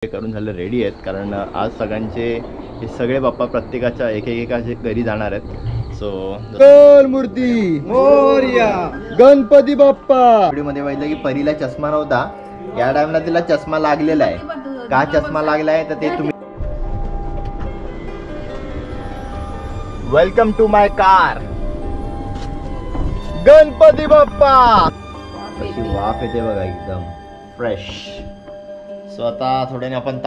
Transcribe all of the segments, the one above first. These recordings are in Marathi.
करून झालं रेडी आहेत, कारण आज सगळ्यांचे हे सगळे बाप्पा प्रत्येकाच्या एकेकाच्या घरी जाणार आहेत. सो मंगल मूर्ती मोरया गणपती बाप्पा. व्हिडिओमध्ये पाहिलं की परीला चष्मा नव्हता, या टाइमला तिला चष्मा लागलेला आहे. का चष्मा लागला आहे तर ते तुम्ही welcome to my car Ganpati Bappa. अशी वाफ येते बघा, एकदम फ्रेश. सो आता थोड्याने आपण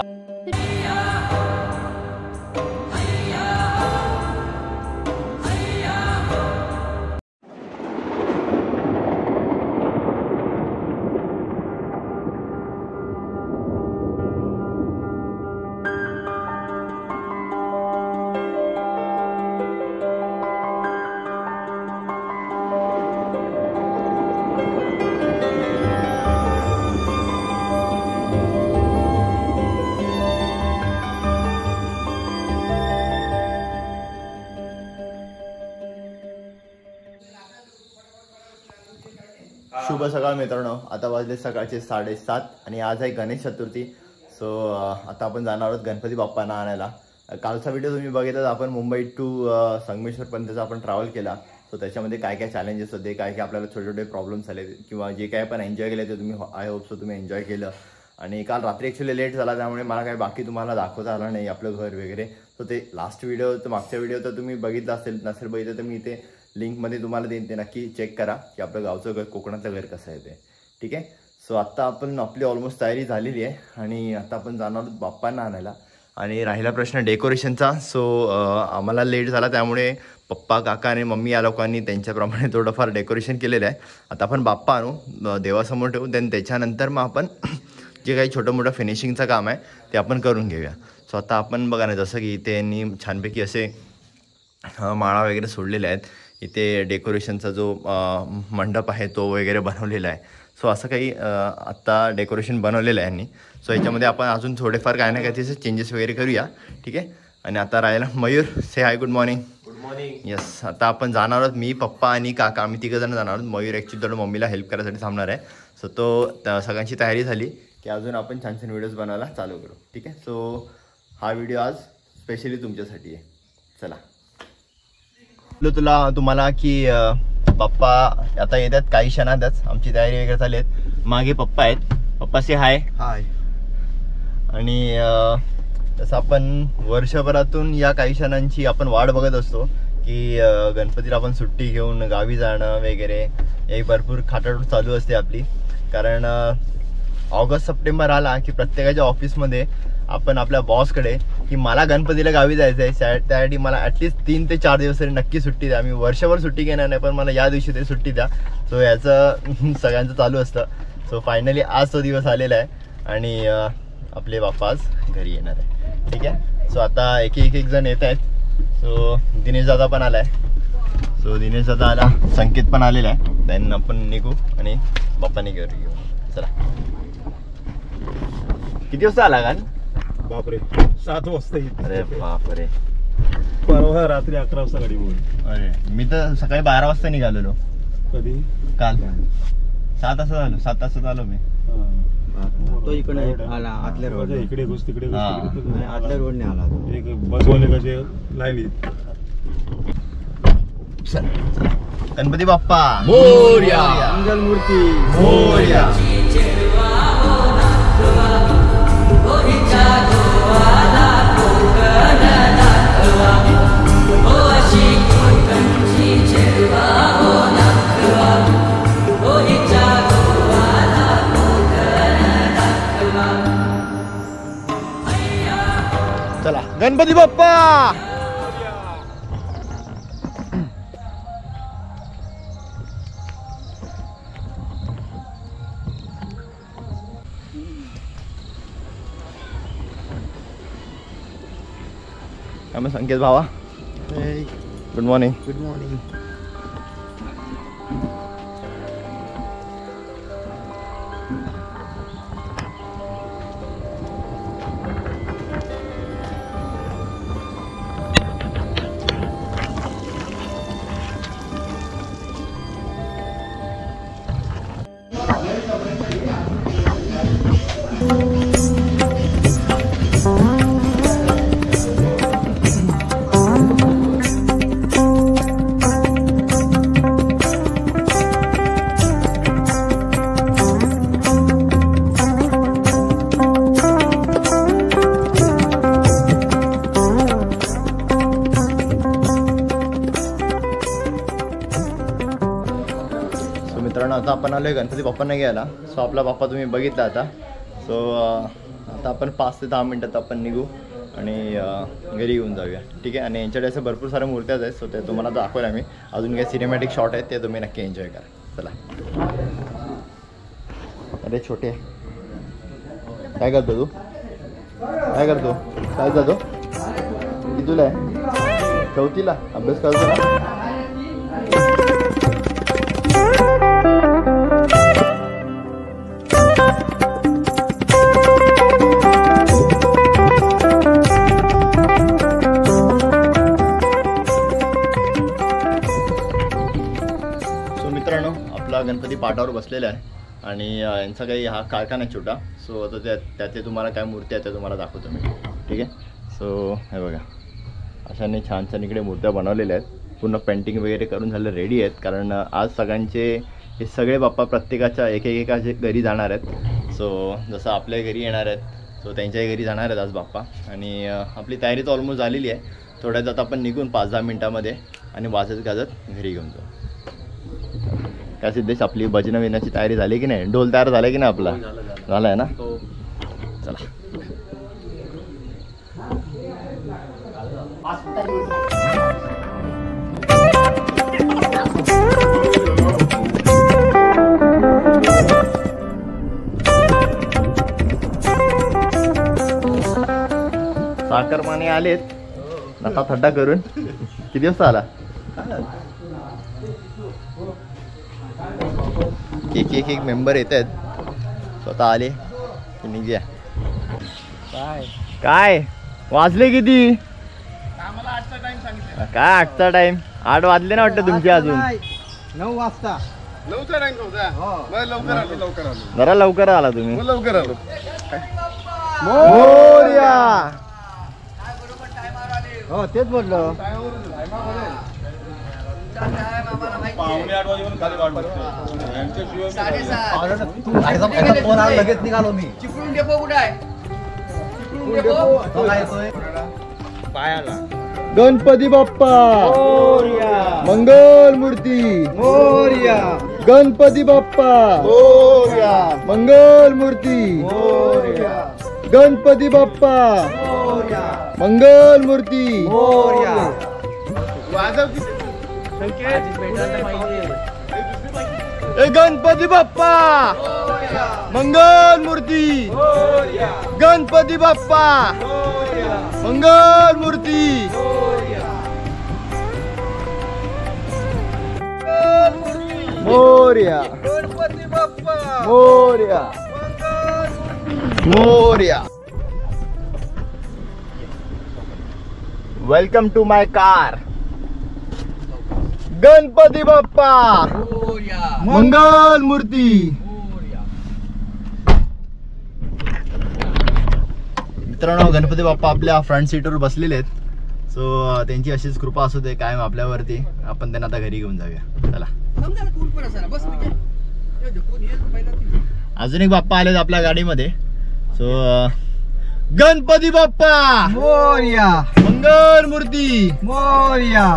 शुभ सकाळ मित्रांनो. आता वाजले सकाळचे 7:30 आणि आज आहे गणेश चतुर्थी. सो आता आपण जाणार आहोत गणपती बाप्पांना आणायला. कालचा व्हिडिओ तुम्ही बघितला, आपण मुंबई टू संगमेश्वरपर्यंतचा आपण ट्रॅव्हल केला. सो त्याच्यामध्ये काय काय चॅलेंजेस होते, काय काय आपल्याला छोटे छोटे प्रॉब्लेम्स आले, किंवा जे काय आपण एन्जॉय केले ते तुम्ही आय होप सो तुम्ही एन्जॉय केलं. आणि काल रात्री ॲक्च्युली लेट झाला, त्यामुळे मला काय बाकी तुम्हाला दाखवता आलं नाही आपलं घर वगैरे. सो ते लास्ट व्हिडिओ तर मागचा व्हिडिओ तर तुम्ही बघितला असेल, नसेल बघितलं तर मी इथे लिंकमध्ये तुम्हाला देईन, ते नक्की चेक करा की आपलं गावचं घर, कोकणातलं घर कसं आहे ते. ठीक आहे. सो आत्ता आपण आपली ऑलमोस्ट तयारी झालेली आहे आणि आता आपण जाणार आहोत बाप्पांना आणायला. आणि राहिला प्रश्न डेकोरेशनचा. सो आम्हाला लेट झाला, त्यामुळे पप्पा, काका आणि मम्मी या लोकांनी त्यांच्याप्रमाणे थोडंफार डेकोरेशन केलेलं आहे. आता आपण बाप्पा आणू, देवासमोर ठेवू, देन त्याच्यानंतर मग आपण जे काही छोटं मोठं फिनिशिंगचं काम आहे ते आपण करून घेऊया. सो आता आपण बघा ना, जसं की इथे यांनी छानपैकी असे माळा वगैरे सोडलेले आहेत. इथे डेकोरेशनचा जो मंडप आहे तो वगैरे बनवलेला आहे. सो असं काही आत्ता डेकोरेशन बनवलेलं आहे यांनी. सो याच्यामध्ये आपण अजून थोडेफार काय ना काय तिथे चेंजेस वगैरे करूया. ठीक आहे. आणि आता राहिला Mayur. Say hi, good morning. Good morning. Yes, आता आपण जाणार आहोत, मी, पप्पा आणि काका, आम्ही तिघंजण जाणार आहोत. मयूर ॲक्च्युली थोडं मम्मीला हेल्प करायसाठी थांबणार आहे. सो तो सगळ्यांची तयारी झाली की अजून आपण छान छान व्हिडिओज बनवायला चालू करू. ठीक आहे. सो हा व्हिडिओ आज स्पेशली तुमच्यासाठी आहे. चला, तुम्हाला की पप्पा आता येतात काही क्षणातच. आमची तयारी वगैरे झाली आहेत. मागे पप्पा आहेत. पप्पा से हाय. हाय. आणि तसं आपण वर्षभरातून या काही क्षणांची आपण वाट बघत असतो की गणपतीला आपण सुट्टी घेऊन गावी जाणं वगैरे, ही भरपूर खाटाटूट चालू असते आपली. कारण ऑगस्ट सप्टेंबर आला की प्रत्येकाच्या ऑफिसमध्ये आपण आपल्या बॉसकडे की मला गणपतीला गावी जायचं आहे, त्यासाठी मला ॲटलिस्ट 3 ते 4 दिवस तरी नक्की सुट्टी द्या. मी वर्षभर सुट्टी घेणार नाही, पण मला या दिवशी तरी सुट्टी द्या. सो याचं सगळ्यांचं चालू असतं. सो फायनली आज तो दिवस आलेला आहे आणि आपले बाप्पा आज घरी येणार आहे. ठीक आहे. सो आता एक जण येत आहेत. सो दिनेश दादा पण आला आहे. सो दिनेश दादा आला, संकेत पण आलेला आहे. देन आपण निघू आणि बाप्पाने घरी घेऊ. चला. किती वाजता आला का? बापरे, 7 वाजता. अरे बापरे, परवा रात्री 11 वाजता गाडी बोल. अरे मी तर सकाळी 12 वाजता निघालेलो. कधी? काल 7 वाजता झालो. 7 वाजता आलो मी. तो इकडे आला, आतल्या रोड इकडे घुस, तिकडे घुस, आतल्या रोडने आला. एक बसवाले कसे लाईन. चल, गणपती बाप्पा मोरया. मंगल मूर्ती मोरया. चला, गणपती बाप्पा. आम्ही संकेत भावा. Good morning. Good morning. आपण आलो आहे गणपती बाप्पांना घ्यायला. सो आपला बाप्पा तुम्ही बघितला आता. सो आता आपण 5 ते 10 मिनटात आपण निघू आणि घरी येऊन जाऊया. ठीक आहे. आणि यांच्याकडे असं भरपूर साऱ्या मूर्त्याच आहेत. सो ते तुम्हाला दाखवलं आम्ही. अजून काही सिनेमॅटिक शॉट आहेत ते तुम्ही नक्की एन्जॉय करा. चला. अरे छोटे काय करतो तू? काय करतो? काय जातो? कितीला आहे? 4थीला अभ्यास करतो ना? गणपती पाटावर बसलेला आहे आणि यांचा काही हा कारखाना आहे छोटा. सो आता त्याचे तुम्हाला काय मूर्ती आहे त्या तुम्हाला दाखवतो मी. ठीक आहे. सो हे बघा अशाने छान छान इकडे मूर्त्या बनवलेल्या आहेत. पूर्ण पेंटिंग वगैरे करून झालं रेडी आहेत. कारण आज सगळ्यांचे हे सगळे बाप्पा प्रत्येकाच्या एकेकाचे घरी जाणार आहेत. सो जसं आपल्या घरी येणार आहेत सो त्यांच्याही घरी जाणार आहेत आज बाप्पा. आणि आपली तयारी तर ऑलमोस्ट झालेली आहे. थोड्यात आता आपण निघून 5-10 मिनटामध्ये आणि वाजत गाजत घरी घेऊन जाऊ. काय सिद्धेश आपली भजन विण्याची तयारी झाली की नाही? ढोल तयार झाला की नाही आपला? झाला आहे ना? चला. साखरमाने आलेत नका थड्डा करून. किती वाजता आला? एक मेंबर येत आहेत. स्वतः आले की निघूया. काय वाजले किती? काय 8चा टाइम? 8 वाजले ना वाटतं तुमचे अजून? 9 वाजता. जरा लवकर आला तुम्ही. लवकर आलो. मोरया. हो तेच बोललो. लगेच निघालो मी. गणपती बाप्पा मंगल मूर्ती मोरया. गणपती बाप्पा मोरया. मंगल मूर्ती मोरया. गणपती बाप्पा मोरया. मंगल मूर्ती मोरया. गणपती बाप्पा मंगल मूर्ती गणपती बाप्पा मंगल मूर्ती मोरया. गणपती बाप्पा मोरया. मोरया. Welcome to my car. Ganpati Bappa मंगल मूर्ती. मित्रांनो गणपती बाप्पा आपल्या फ्रंट सीटवर बसलेले आहेत. सो त्यांची अशीच कृपा असू दे कायम आपल्यावरती. आपण त्यांना आता घरी घेऊन जाऊया. चला. अजून एक बाप्पा आलेत आपल्या गाडीमध्ये. सो गणपती बाप्पा मोरया. मंगल मूर्ती मोरया.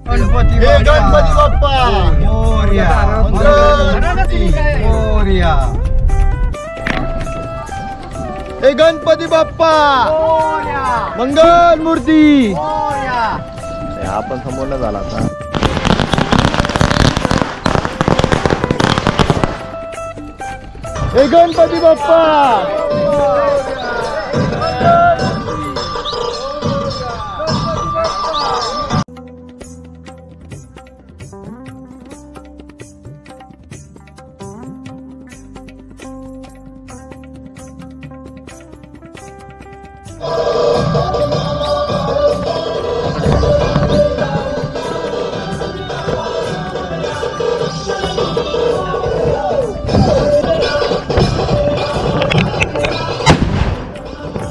गणपती बाप्पा मोरया. मंगल मूर्ती मोरया. हे गणपती बाप्पा मंगल मूर्ती. हा पण समोर झाला आता. हे गणपती बाप्पा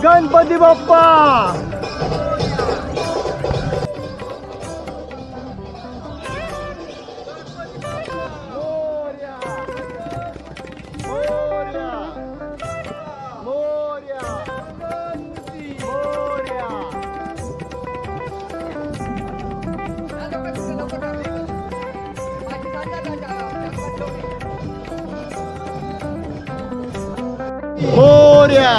गणपती बाप्पा मोरया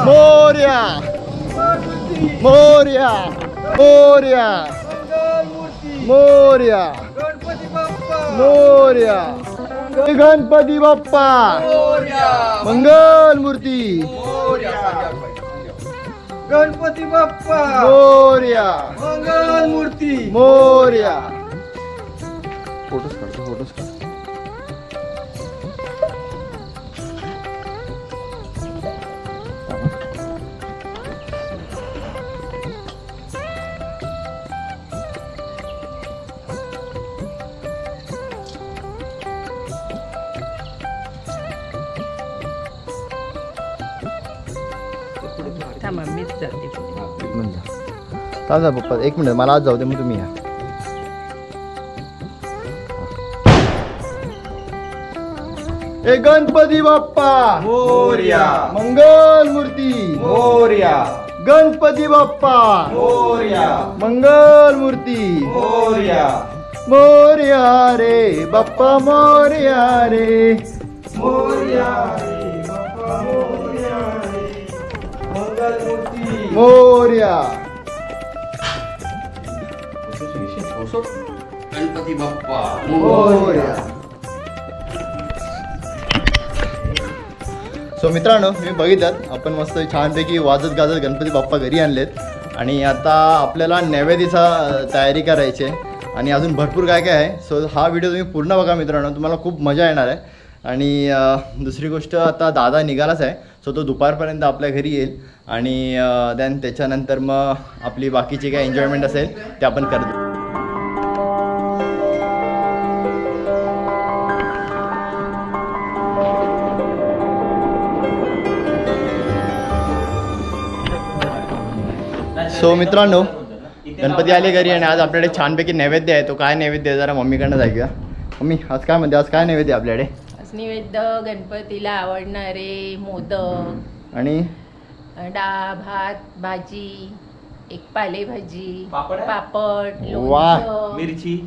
मोरया मोरया मोरया मोरया मोरया गणपती बाप्पा मंगल मूर्ती गणपती बाप्पा मोरया मंगल मूर्ती मोरया. फोटोज काढतो फोटोज काढ. चालतं पप्पा, एक मिनिट मला आज जाऊ दे, मग तुम्ही या. ए गणपती बाप्पा मोरया मंगल मूर्ती मोरया गणपती बाप्पा मोरया मंगल मूर्ती मोरया मोरया रे बाप्पा मोरया रे मोरया बाप्पा मोरया मंगल मूर्ती मोरया. गणपती बाप्पा मोरया. सो मित्रांनो, मी बघितलं आपण मस्त छानपैकी वाजत गाजत गणपती बाप्पा घरी आणलेत आणि आता आपल्याला नैवेद्याचा तयारी करायची आहे आणि अजून भरपूर काय काय आहे. सो हा व्हिडिओ तुम्ही पूर्ण बघा मित्रांनो, तुम्हाला खूप मजा येणार आहे. आणि दुसरी गोष्ट, आता दादा निघालाच आहे, सो तो दुपारपर्यंत आपल्या घरी येईल आणि देन त्याच्यानंतर मग आपली बाकीची काय एन्जॉयमेंट असेल ते आपण करतो. सो मित्रांनो, गणपती आले घरी आणि आज आपल्याकडे छानपैकी नैवेद्य आहे. तो काय नैवेद्य आहे जरा मम्मीकडनं ऐकूया. मम्मी आज काय म्हणते, आज काय नैवेद्य आपल्याकडे? आज नैवेद्य गणपतीला आवडणारे मोदक आणि डाळ भात भाजी, एक पालेभाजी, पापड, पापड, वाह. लोणचं,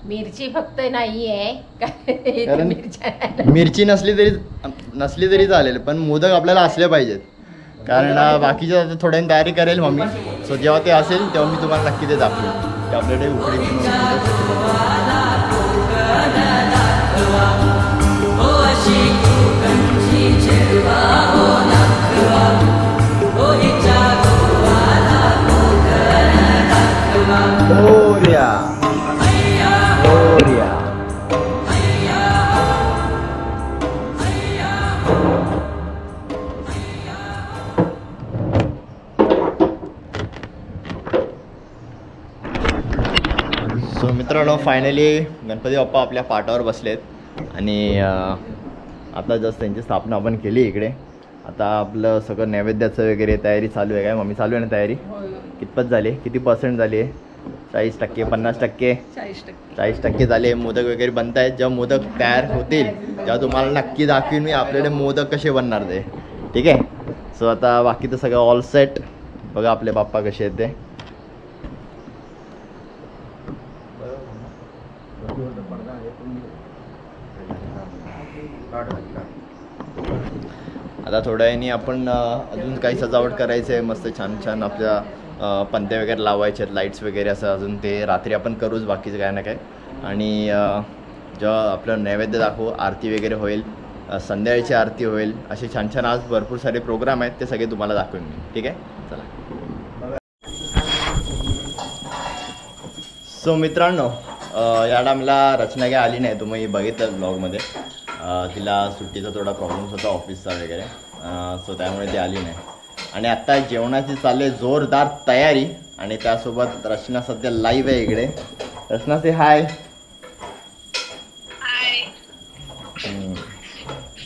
मिरची फक्त नाहीये कारण मिरच्या मिरची नसली तरी चालेल, पण मोदक आपल्याला असले पाहिजेत. कारण बाकीच्या आता थोड्याने तयारी करेल मम्मी. सो जेव्हा ते असेल तेव्हा मी तुम्हाला नक्की ते दाखवेल. ते आपल्याकडे उकडी मोरया मोरया. सो मित्रांनो, फायनली गणपती बाप्पा आपल्या पाटावर बसलेत आणि आता जस्ट त्यांची स्थापना आपण केली इकडे. आता आपलं सगळं नैवेद्याचं वगैरे तयारी चालू आहे. काय मम्मी, चालू आहे ना तयारी? कितपत झाली, किती %? झाली आहे? 40%, 50%, 40% झाले. मोदक वगैरे बनत आहेत. जेव्हा मोदक तयार होतील तेव्हा तुम्हाला नक्की दाखवीन मी आपल्याकडे मोदक कसे बनणार ते. ठीक आहे. सो आता बाकीचं सगळं ऑल सेट. बघा आपले बाप्पा कसे आहेत ते. आता थोड्या वेळाने आपण अजून काही सजावट करायचं आहे. मस्त छान छान आपल्या पंत्या वगैरे लावायचे आहेत, लाईट्स वगैरे असं अजून ते रात्री आपण करूच, बाकीचं काय ना काय. आणि जेव्हा आपलं नैवेद्य दाखवू, आरती वगैरे होईल, संध्याकाळची आरती होईल, असे छान छान आज भरपूर सारे प्रोग्राम आहेत, ते सगळे तुम्हाला दाखवेन मी. ठीक आहे, चला. सो मित्रांनो, या टाईमला रचना काय आली नाही, तुम्ही बघितलं ब्लॉगमध्ये. तिला सुट्टीचा थोडा प्रॉब्लेम्स होता ऑफिसचा वगैरे, सो त्यामुळे ती आली नाही. आणि आत्ता जेवणाची चालले जोरदार तयारी आणि त्यासोबत रचना सध्या लाईव्ह आहे इकडे. रचना से हाय.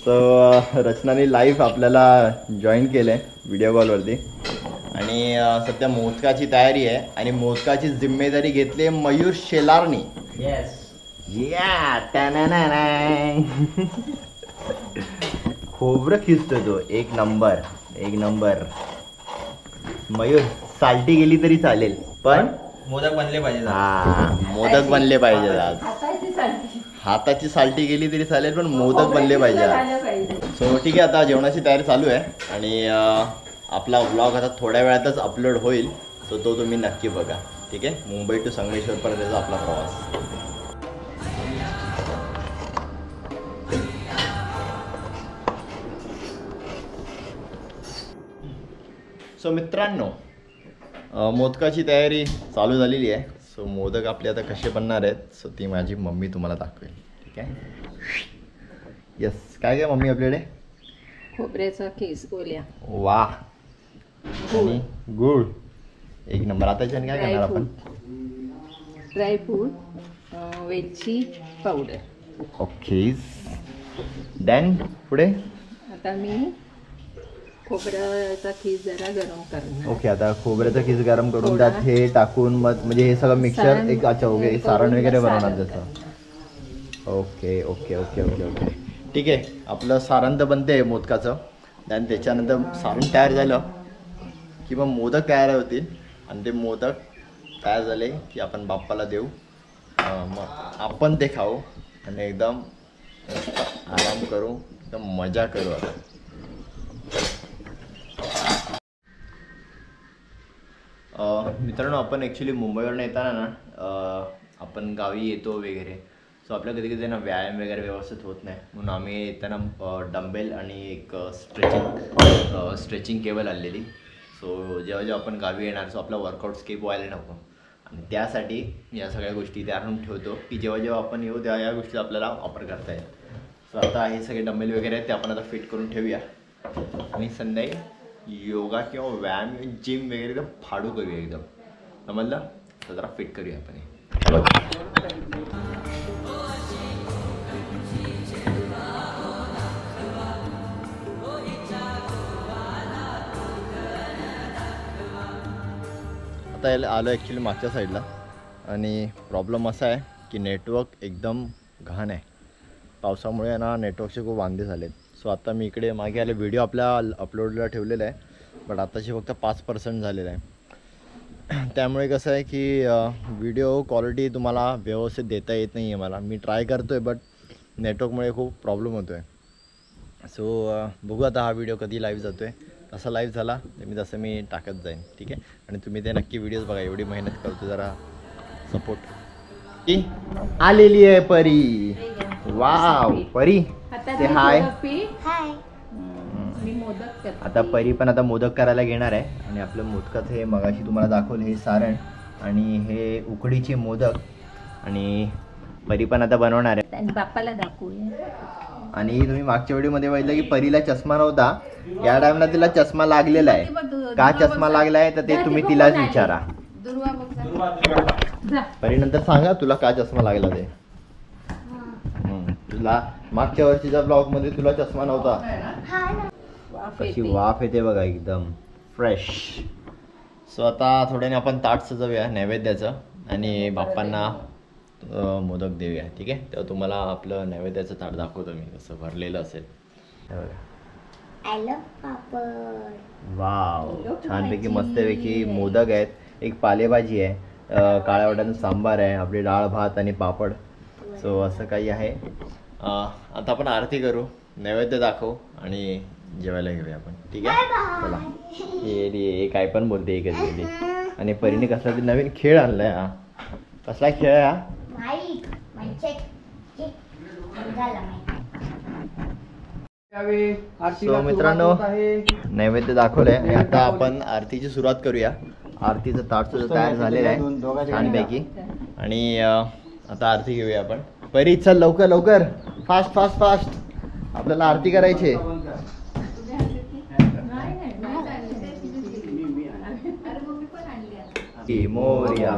सो रचनाने लाईव्ह आपल्याला जॉईन केलं आहे व्हिडिओ कॉलवरती आणि सध्या मोदकाची तयारी आहे आणि मोदकाची जिम्मेदारी घेतली आहे मयूर शेलारनी. येस या खोबरं खिचतो तो, एक नंबर. मयूर, साल्टी गेली तरी चालेल पण मोदक बनले पाहिजे. हा, मोदक बनले पाहिजे आज. हाताची साल्टी गेली तरी चालेल पण मोदक बनले पाहिजे आज. सो ठीक आहे, आता जेवणाची तयारी चालू आहे आणि आपला व्लॉग आता थोड्या वेळातच अपलोड होईल. सो तो तुम्ही नक्की बघा. ठीक आहे, मुंबई टू संगमेश्वरपर्यंतचा आपला प्रवास. सो मित्रांनो, मोदकाची तयारी चालू झालेली आहे. सो मोदक आपले आता कसे बनणार आहेत, सो ती माझी मम्मी तुम्हाला दाखवेल. ठीक आहे. येस, काय काय मम्मी आपल्याकडे? खोबऱ्याचा खीस गोल्या, वा, आणि गुळ, एक नंबर. आता याच्याने काय करणार आपण? ड्रायफ्रूट, वेलची पावडर. ओके, देन पुढे? आता मी खोबऱ्याचा खीस जरा गरम करणार. ओके, आता खोबऱ्याचा खीस गरम करून त्यात हे टाकून मग म्हणजे हे सगळं मिक्सर एक अच्छा ओके सारण वगैरे बनवणार त्याचं. Okay okay okay okay okay ठीक आहे. आपलं सारण तर बनते मोदकाचं. आणि त्याच्यानंतर सारण तयार झालं की मग मोदक तयार होतील आणि ते मोदक तयार झाले की आपण बाप्पाला देऊ, मग आपण ते खाऊ आणि एकदम आराम करू, एकदम मजा करू. आता मित्रांनो, आपण ॲक्च्युली मुंबईवरून येताना ना आपण गावी येतो वगैरे. सो आपल्या कधी कधी ना व्यायाम वगैरे व्यवस्थित होत नाही, म्हणून आम्ही येताना डंबेल आणि एक स्ट्रेचिंग केबल आणलेली. सो जेव्हा जेव्हा आपण गावी येणार सो आपला वर्कआउट स्किप व्हायला नको, आणि त्यासाठी या सगळ्या गोष्टी तयार करून ठेवतो की जेव्हा जेव्हा आपण येऊ तेव्हा या गोष्टी आपल्याला वापर करता येईल. सो आता हे सगळे डंबेल वगैरे आहेत ते आपण आता फिट करून ठेवूया आणि संध्याकाळी योगा किंवा व्यायाम जिम वगैरे एकदम फाडू करूया, एकदम समजलं. तर जरा फिट करूया आपण हे. आता याला आलो ॲक्च्युली मागच्या साईडला, आणि प्रॉब्लेम असा आहे की नेटवर्क एकदम घाण आहे. पावसामुळे ना नेटवर्कचे खूप वांदे झाले आहेत. सो आता मी इकडे मागे आले, व्हिडिओ आपल्या अपलोडला ठेवलेला आहे, बट आताशी फक्त 5% झालेलं आहे. त्यामुळे कसं आहे की व्हिडिओ क्वालिटी तुम्हाला व्यवस्थित देता येत नाही आहे मला. मी ट्राय करतो आहे बट नेटवर्कमुळे खूप प्रॉब्लेम होतो आहे. सो बघू आता हा व्हिडिओ कधी लाईव्ह जातो आहे. तसा लाईव्ह झाला तर तसं मी टाकत जाईन. ठीक आहे, आणि तुम्ही ते नक्की व्हिडिओज बघा, एवढी मेहनत करतो, जरा सपोर्ट. आलेली आहे परी. वाव, परी ते हाय. आता परी पण आता मोदक करायला घेणार आहे, आणि आपलं मोदकाचं हे मगाशी तुम्हाला दाखवलं हे सारण आणि हे उकडीचे मोदक, आणि परी पण आता बनवणार आहे. बाप्पाला दाखवूया. आणि तुम्ही मागच्या व्हिडिओमध्ये बघितलं की परीला चष्मा नव्हता, या टाइमला तिला चष्मा लागलेला आहे. का चष्मा लागला आहे तर ते तुम्ही तिलाच विचारा. परी नंतर सांगा तुला का चष्मा लागला ते. तुला मागच्या वर्षीच्या ब्लॉग मध्ये तुला चष्मा नव्हता. कशी वाफ येते बघा, एकदम फ्रेश. सो आता थोड्याने आपण ताट सजवूया नैवेद्याचं आणि बाप्पांना मोदक देऊया. ठीक आहे, तेव्हा तुम्हाला आपलं नैवेद्याचं ताट दाखवतो मी कसं भरलेलं असेल. वाव, छानपैकी मस्तपैकी मोदक आहेत, एक पालेभाजी आहे, काळ्या वाटाण्याचं सांबार आहे, आपली डाळ भात आणि पापड. सो असं काही आहे. आता आपण आरती करू, नैवेद्य दाखवू आणि जेवायला घेऊया आपण. ठीक आहे, चला. हे काय पण बोलते एक कधी. आणि परीने कसला तरी नवीन खेळ आणलाय. हा कसला खेळ आहे हा? सो मित्रांनो, नैवेद्य दाखवलंय आणि आता आपण आरतीची सुरुवात करूया. आरतीचं ताट सुद्धा तयार झालेलं आहे छानपैकी, आणि आता आरती घेऊया आपण. परी चल लवकर लवकर, फास्ट फास्ट फास्ट, आपल्याला आरती करायची. मोर्या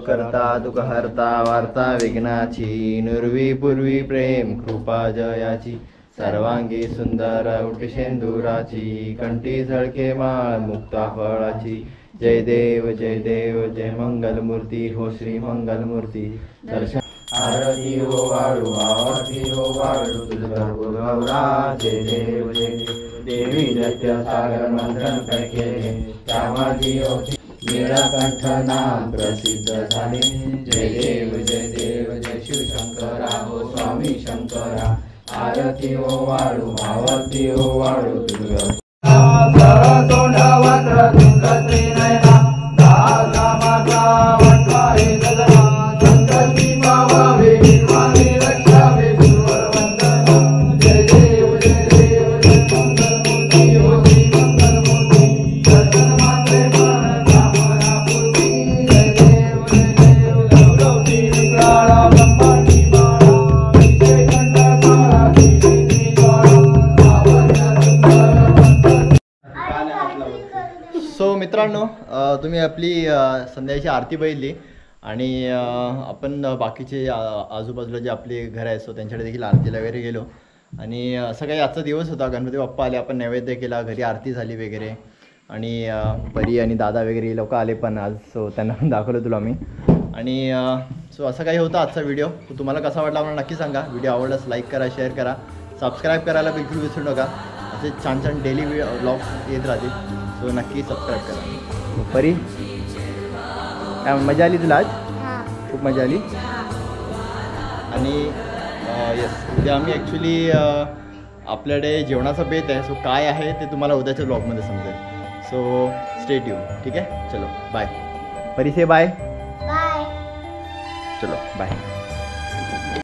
करता दुःख हरता वार्ता विघ्नाची, नुर्वी पूर्वी प्रेम कृपा जयाची, सर्वांगी सुंदर उठी शेंदुराची, कंठी झळके माळ मुक्ता फळाची. जय देव जय मंगल मूर्ती हो श्री मंगल मूर्ती. दर्शन आरती हो वाळू आरती हो वाळू तुझा. जय देव देवी जय सागर मंथन केले त्यामाजी नीलकंठ नाम प्रसिद्ध झाले. जय देव जय शिवशंकरा हो स्वामी शंकरा. आरती ओवाळू भावाती ओवाळू दुर्गा मित्रांनो, तुम्ही आपली संध्याची आरती बघितली आणि आपण बाकीचे आजूबाजूला जे आपले घर आहे सो त्यांच्याकडे देखील आरतीला वगैरे गेलो आणि असं काही आजचा दिवस होता. गणपती बाप्पा आले, आपण नैवेद्य केला, घरी आरती झाली वगैरे आणि परी आणि दादा वगैरे लोक आले पण आज, सो त्यांना पण दाखवलं तुला मी. आणि सो असं काही होतं आजचा व्हिडिओ. तो तुम्हाला कसा वाटला मला नक्की सांगा. व्हिडिओ आवडल्यास लाईक करा, शेअर करा, सबस्क्राईब करायला बिलकुल विसरू नका. असे छान छान डेली व्लॉग्स येत राहतील, सो नक्की सबस्क्राईब करा. परी काय मजा आली तुला आज? खूप मजा आली. आणि येस, उद्या आम्ही ॲक्च्युली आपल्याकडे जेवणाचा बेत आहे, सो काय आहे ते तुम्हाला उद्याच्या ब्लॉगमध्ये समजेल. So stay tune. ठीक आहे, चलो बाय. परी से बाय. चलो बाय.